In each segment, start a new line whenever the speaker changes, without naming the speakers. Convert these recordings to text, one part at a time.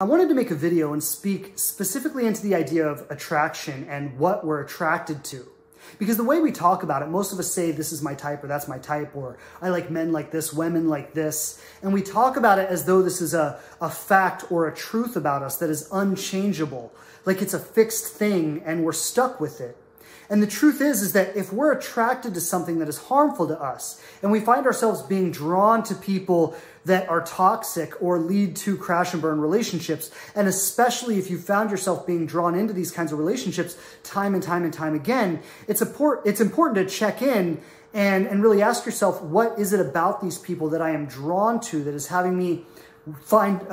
I wanted to make a video and speak specifically into the idea of attraction and what we're attracted to. Because the way we talk about it, most of us say this is my type or that's my type, or I like men like this, women like this. And we talk about it as though this is a fact or a truth about us that is unchangeable, like it's a fixed thing and we're stuck with it. And the truth is that if we're attracted to something that is harmful to us, and we find ourselves being drawn to people that are toxic or lead to crash and burn relationships, and especially if you found yourself being drawn into these kinds of relationships time and time and time again, it's important to check in and really ask yourself, what is it about these people that I am drawn to that is having me find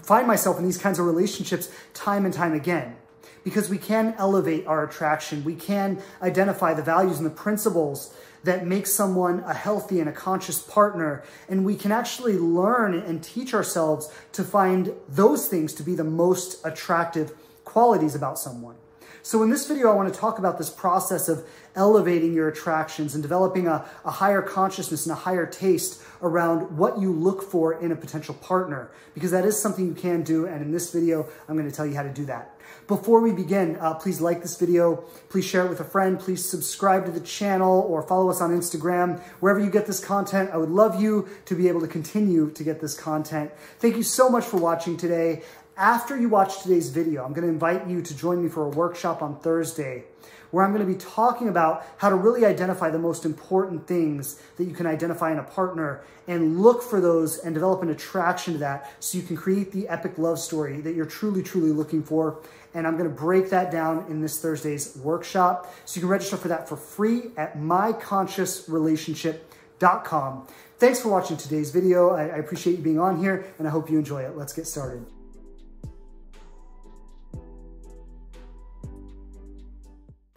myself in these kinds of relationships time and time again? Because we can elevate our attraction. We can identify the values and the principles that make someone a healthy and a conscious partner. And we can actually learn and teach ourselves to find those things to be the most attractive qualities about someone. So in this video, I want to talk about this process of elevating your attractions and developing a higher consciousness and a higher taste around what you look for in a potential partner, because that is something you can do. And in this video, I'm going to tell you how to do that. Before we begin, please like this video, please share it with a friend, please subscribe to the channel or follow us on Instagram. Wherever you get this content, I would love you to be able to continue to get this content. Thank you so much for watching today. After you watch today's video, I'm going to invite you to join me for a workshop on Thursday, where I'm going to be talking about how to really identify the most important things that you can identify in a partner and look for those and develop an attraction to that so you can create the epic love story that you're truly, truly looking for. And I'm going to break that down in this Thursday's workshop. So you can register for that for free at myconsciousrelationship.com. Thanks for watching today's video. I appreciate you being on here and I hope you enjoy it. Let's get started.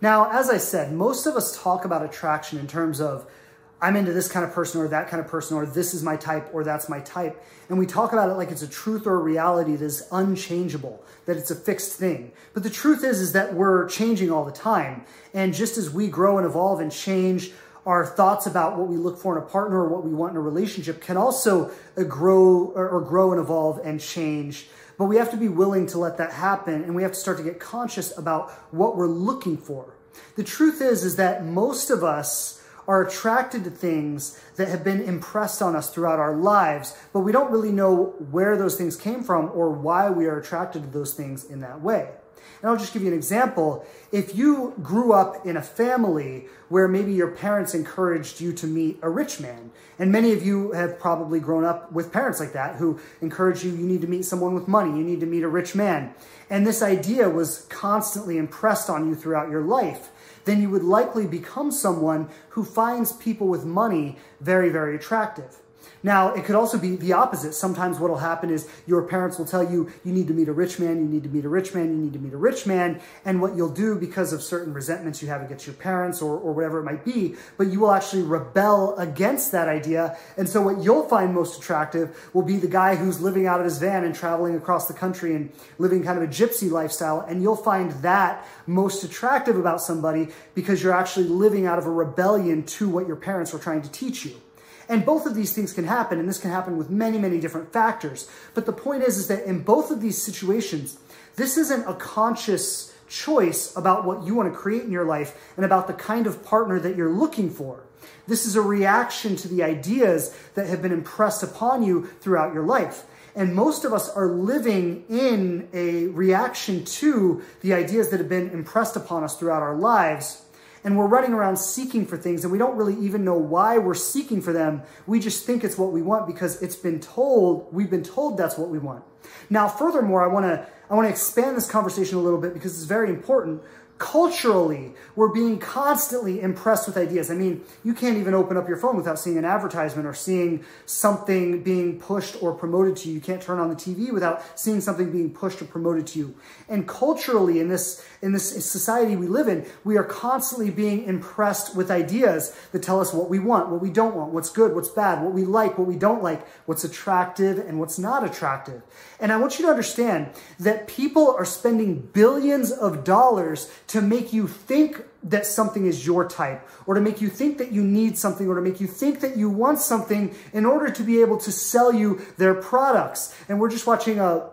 Now, as I said, most of us talk about attraction in terms of I'm into this kind of person or that kind of person, or this is my type or that's my type. And we talk about it like it's a truth or a reality that is unchangeable, that it's a fixed thing. But the truth is that we're changing all the time. And just as we grow and evolve and change, our thoughts about what we look for in a partner or what we want in a relationship can also grow and evolve and change. But we have to be willing to let that happen, and we have to start to get conscious about what we're looking for. The truth is that most of us are attracted to things that have been impressed on us throughout our lives, but we don't really know where those things came from or why we are attracted to those things in that way. And I'll just give you an example. If you grew up in a family where maybe your parents encouraged you to meet a rich man, and many of you have probably grown up with parents like that who encourage you need to meet someone with money, you need to meet a rich man, and this idea was constantly impressed on you throughout your life, then you would likely become someone who finds people with money very, very attractive. Now, it could also be the opposite. Sometimes what will happen is your parents will tell you, you need to meet a rich man, you need to meet a rich man, you need to meet a rich man. And what you'll do because of certain resentments you have against your parents or whatever it might be, but you will actually rebel against that idea. And so what you'll find most attractive will be the guy who's living out of his van and traveling across the country and living kind of a gypsy lifestyle. And you'll find that most attractive about somebody because you're actually living out of a rebellion to what your parents were trying to teach you. And both of these things can happen, and this can happen with many, many different factors. But the point is that in both of these situations, this isn't a conscious choice about what you want to create in your life and about the kind of partner that you're looking for. This is a reaction to the ideas that have been impressed upon you throughout your life. And most of us are living in a reaction to the ideas that have been impressed upon us throughout our lives. And we're running around seeking for things and we don't really even know why we're seeking for them. We just think it's what we want because we've been told that's what we want. Now, furthermore, I want to expand this conversation a little bit because it's very important. Culturally, we're being constantly impressed with ideas. I mean, you can't even open up your phone without seeing an advertisement or seeing something being pushed or promoted to you. You can't turn on the TV without seeing something being pushed or promoted to you. And culturally, in this society we live in, we are constantly being impressed with ideas that tell us what we want, what we don't want, what's good, what's bad, what we like, what we don't like, what's attractive and what's not attractive. And I want you to understand that people are spending billions of dollars to make you think that something is your type, or to make you think that you need something, or to make you think that you want something in order to be able to sell you their products. And we're just watching a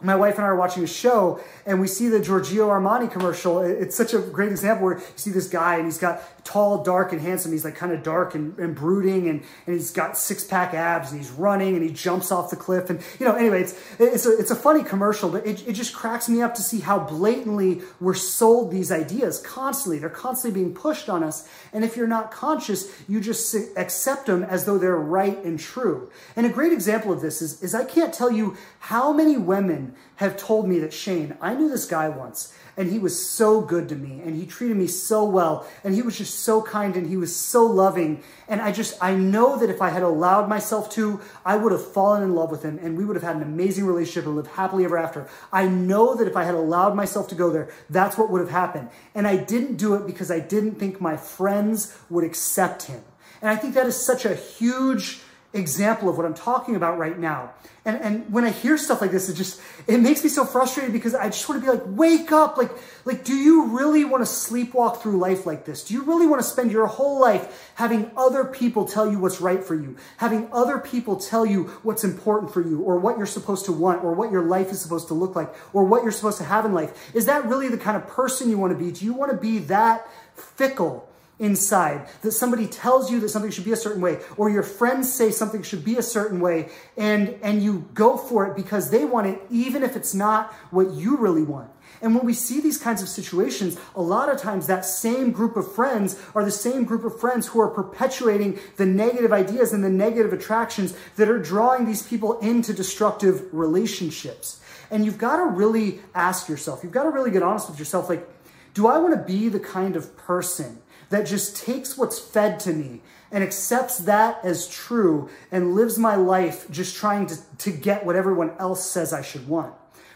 My wife and I are watching a show and we see the Giorgio Armani commercial. It's such a great example where you see this guy and he's got tall, dark, and handsome. He's like kind of dark and brooding and he's got six-pack abs and he's running and he jumps off the cliff. And, you know, anyway, it's a funny commercial, but it just cracks me up to see how blatantly we're sold these ideas constantly. They're constantly being pushed on us. And if you're not conscious, you just accept them as though they're right and true. And a great example of this is I can't tell you how many women have told me that, Shane, I knew this guy once and he was so good to me and he treated me so well and he was just so kind and he was so loving. And I know that if I had allowed myself to, I would have fallen in love with him and we would have had an amazing relationship and lived happily ever after. I know that if I had allowed myself to go there, that's what would have happened. And I didn't do it because I didn't think my friends would accept him. And I think that is such a huge example of what I'm talking about right now. And when I hear stuff like this, it makes me so frustrated because I just want to be like, wake up. Like, do you really want to sleepwalk through life like this? Do you really want to spend your whole life having other people tell you what's right for you? Having other people tell you what's important for you or what you're supposed to want or what your life is supposed to look like or what you're supposed to have in life? Is that really the kind of person you want to be? Do you want to be that fickle inside, that somebody tells you that something should be a certain way, or your friends say something should be a certain way, and you go for it because they want it, even if it's not what you really want? And when we see these kinds of situations, a lot of times that same group of friends are the same group of friends who are perpetuating the negative ideas and the negative attractions that are drawing these people into destructive relationships. And you've got to really ask yourself, you've got to really get honest with yourself, like, do I want to be the kind of person that just takes what's fed to me and accepts that as true and lives my life just trying to get what everyone else says I should want?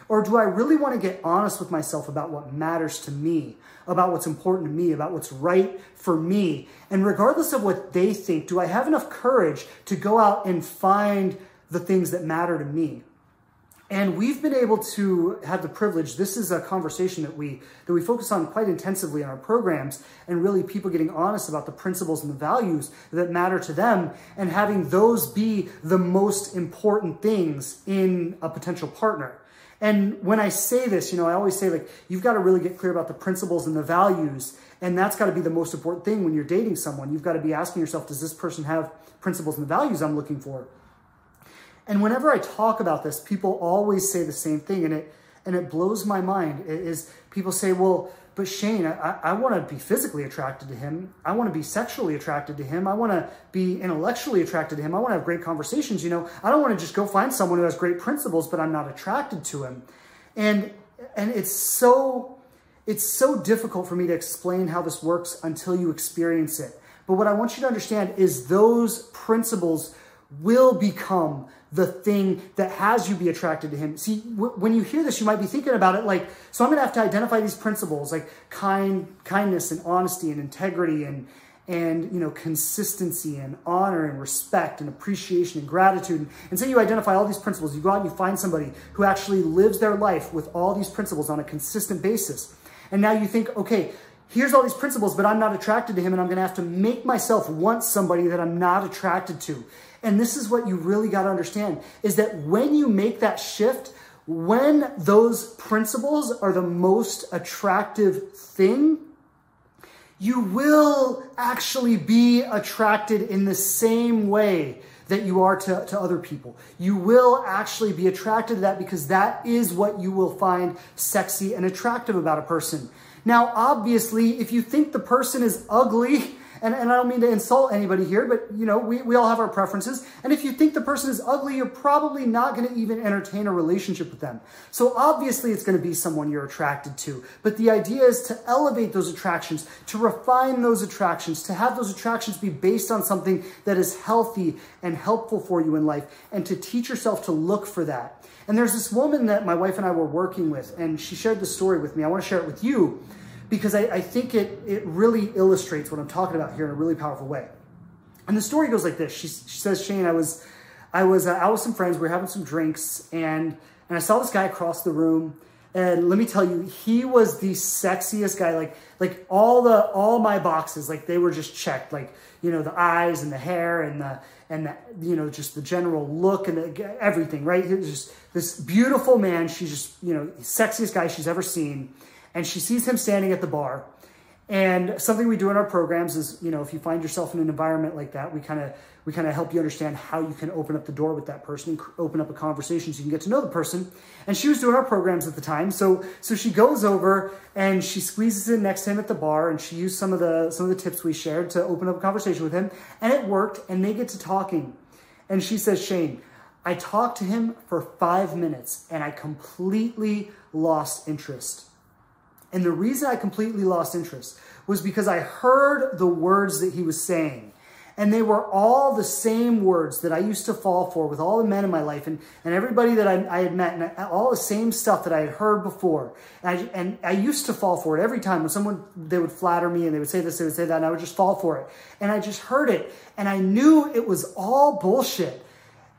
Or do I really want to get honest with myself about what matters to me, about what's important to me, about what's right for me? And regardless of what they think, do I have enough courage to go out and find the things that matter to me? And we've been able to have the privilege, this is a conversation that we focus on quite intensively in our programs, and really people getting honest about the principles and the values that matter to them and having those be the most important things in a potential partner. And when I say this, you know, I always say, like, you've got to really get clear about the principles and the values, and that's got to be the most important thing when you're dating someone. You've got to be asking yourself, does this person have principles and the values I'm looking for? And whenever I talk about this, people always say the same thing, and it blows my mind. Is people say, well, but Shane, I want to be physically attracted to him. I want to be sexually attracted to him. I want to be intellectually attracted to him. I want to have great conversations. You know, I don't want to just go find someone who has great principles, but I'm not attracted to him. And it's so difficult for me to explain how this works until you experience it. But what I want you to understand is those principles will become the thing that has you be attracted to him. See, when you hear this, you might be thinking about it like, so I'm going to have to identify these principles like kindness and honesty and integrity and you know, consistency and honor and respect and appreciation and gratitude. And say you identify all these principles, you go out and you find somebody who actually lives their life with all these principles on a consistent basis. And now you think, okay, here's all these principles, but I'm not attracted to him, and I'm going to have to make myself want somebody that I'm not attracted to. And this is what you really got to understand, is that when you make that shift, when those principles are the most attractive thing, you will actually be attracted in the same way that you are to other people. You will actually be attracted to that because that is what you will find sexy and attractive about a person. Now, obviously, if you think the person is ugly, and I don't mean to insult anybody here, but you know, we all have our preferences. And if you think the person is ugly, you're probably not going to even entertain a relationship with them. So obviously it's going to be someone you're attracted to. But the idea is to elevate those attractions, to refine those attractions, to have those attractions be based on something that is healthy and helpful for you in life, and to teach yourself to look for that. And there's this woman that my wife and I were working with, and she shared this story with me. I want to share it with you, because I think it really illustrates what I'm talking about here in a really powerful way. And the story goes like this. She says, Shane, I was out with some friends. We were having some drinks, and I saw this guy across the room, And let me tell you, he was the sexiest guy. Like all my boxes, like they were just checked. Like, you know, the eyes and the hair and the you know, just the general look and everything, right? He was just this beautiful man. She's just, you know, sexiest guy she's ever seen. And she sees him standing at the bar. And something we do in our programs is, you know, if you find yourself in an environment like that, we kind of help you understand how you can open up the door with that person and open up a conversation so you can get to know the person. And she was doing our programs at the time. So she goes over and she squeezes in next to him at the bar, and she used some of the tips we shared to open up a conversation with him, and it worked, and they get to talking. And she says, Shane, I talked to him for 5 minutes and I completely lost interest. And the reason I completely lost interest was because I heard the words that he was saying. And they were all the same words that I used to fall for with all the men in my life and everybody that I had met, and all the same stuff that I had heard before. And I used to fall for it every time when they would flatter me and they would say this, they would say that, and I would just fall for it. And I just heard it. And I knew it was all bullshit.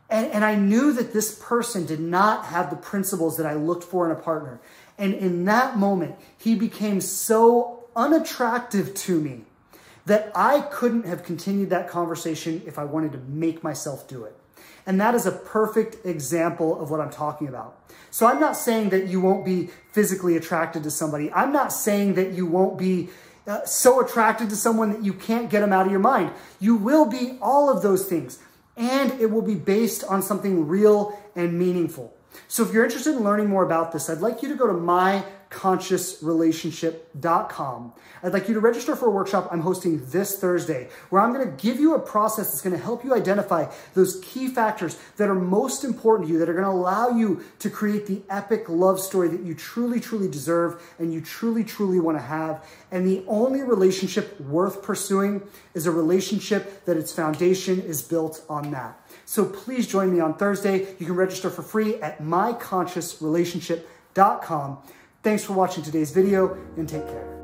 And I knew that this person did not have the principles that I looked for in a partner. And in that moment, he became so unattractive to me that I couldn't have continued that conversation if I wanted to make myself do it. And that is a perfect example of what I'm talking about. So I'm not saying that you won't be physically attracted to somebody. I'm not saying that you won't be so attracted to someone that you can't get them out of your mind. You will be all of those things. And it will be based on something real and meaningful. So if you're interested in learning more about this, I'd like you to go to myconsciousrelationship.com. I'd like you to register for a workshop I'm hosting this Thursday, where I'm going to give you a process that's going to help you identify those key factors that are most important to you, that are going to allow you to create the epic love story that you truly, truly deserve and you truly, truly want to have. And the only relationship worth pursuing is a relationship that its foundation is built on that. So please join me on Thursday. You can register for free at myconsciousrelationship.com. Thanks for watching today's video, and take care.